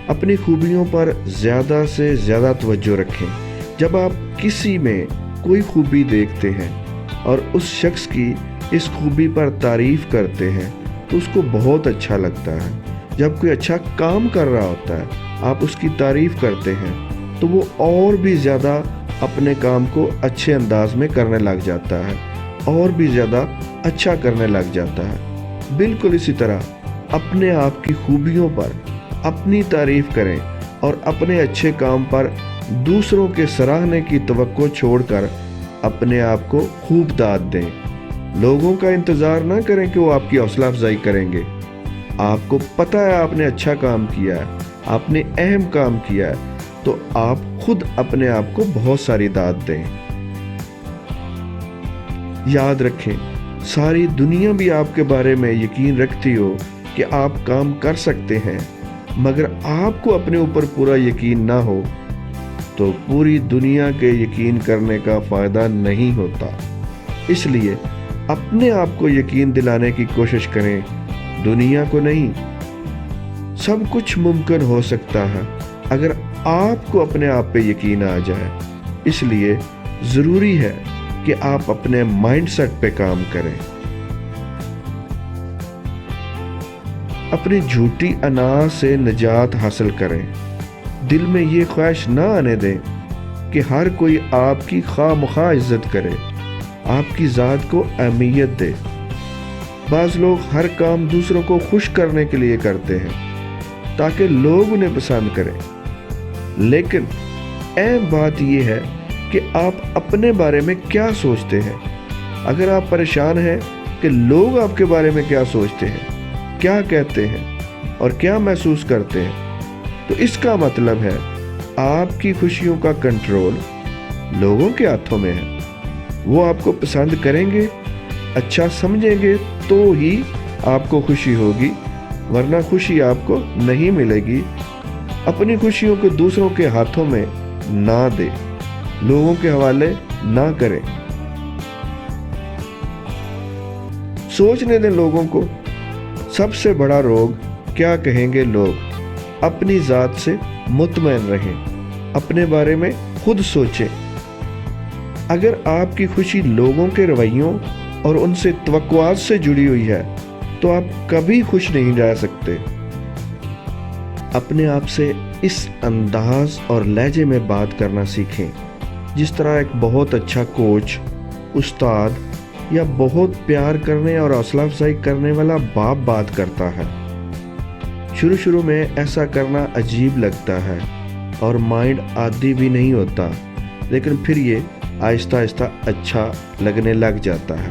اپنی خوبیوں پر زیادہ سے زیادہ توجہ رکھیں۔ جب آپ کسی میں کوئی خوبی دیکھتے ہیں اور اس شخص کی اس خوبی پر تعریف کرتے ہیں تو اس کو بہت اچھا لگتا ہے۔ جب کوئی اچھا کام کر رہا ہوتا ہے، آپ اس کی تعریف کرتے ہیں تو وہ اور بھی زیادہ اپنے کام کو اچھے انداز میں کرنے لگ جاتا ہے، اور بھی زیادہ اچھا کرنے لگ جاتا ہے۔ بالکل اسی طرح اپنے آپ کی خوبیوں پر اپنی تعریف کریں اور اپنے اچھے کام پر دوسروں کے سراہنے کی توقع چھوڑ کر اپنے آپ کو خوب داد دیں۔ لوگوں کا انتظار نہ کریں کہ وہ آپ کی حوصلہ افزائی کریں گے۔ آپ کو پتہ ہے آپ نے اچھا کام کیا ہے، آپ نے اہم کام کیا ہے، تو آپ خود اپنے آپ کو بہت ساری داد دیں۔ یاد رکھیں، ساری دنیا بھی آپ کے بارے میں یقین رکھتی ہو کہ آپ کام کر سکتے ہیں، مگر آپ کو اپنے اوپر پورا یقین نہ ہو تو پوری دنیا کے یقین کرنے کا فائدہ نہیں ہوتا۔ اس لیے اپنے آپ کو یقین دلانے کی کوشش کریں، دنیا کو نہیں۔ سب کچھ ممکن ہو سکتا ہے اگر آپ کو اپنے آپ پہ یقین آ جائے۔ اس لیے ضروری ہے کہ آپ اپنے مائنڈ سیٹ پہ کام کریں۔ اپنی جھوٹی انا سے نجات حاصل کریں۔ دل میں یہ خواہش نہ آنے دیں کہ ہر کوئی آپ کی خواہ مخواہ عزت کرے، آپ کی ذات کو اہمیت دے۔ بعض لوگ ہر کام دوسروں کو خوش کرنے کے لیے کرتے ہیں تاکہ لوگ انہیں پسند کریں، لیکن اہم بات یہ ہے کہ آپ اپنے بارے میں کیا سوچتے ہیں۔ اگر آپ پریشان ہیں کہ لوگ آپ کے بارے میں کیا سوچتے ہیں، کیا کہتے ہیں اور کیا محسوس کرتے ہیں، تو اس کا مطلب ہے آپ کی خوشیوں کا کنٹرول لوگوں کے ہاتھوں میں ہے۔ وہ آپ کو پسند کریں گے، اچھا سمجھیں گے تو ہی آپ کو خوشی ہوگی، ورنہ خوشی آپ کو نہیں ملے گی۔ اپنی خوشیوں کو دوسروں کے ہاتھوں میں نہ دیں، لوگوں کے حوالے نہ کریں۔ سوچنے دیں لوگوں کو، سب سے بڑا روگ کیا کہیں گے لوگ۔ اپنی ذات سے مطمئن رہیں، اپنے بارے میں خود سوچیں۔ اگر آپ کی خوشی لوگوں کے رویوں اور ان سے توقعات سے جڑی ہوئی ہے تو آپ کبھی خوش نہیں رہ سکتے۔ اپنے آپ سے اس انداز اور لہجے میں بات کرنا سیکھیں جس طرح ایک بہت اچھا کوچ، استاد یا بہت پیار کرنے اور حوصلہ افزائی کرنے والا باپ بات کرتا ہے۔ شروع میں ایسا کرنا عجیب لگتا ہے اور مائنڈ عادی بھی نہیں ہوتا، لیکن پھر یہ آہستہ آہستہ اچھا لگنے لگ جاتا ہے۔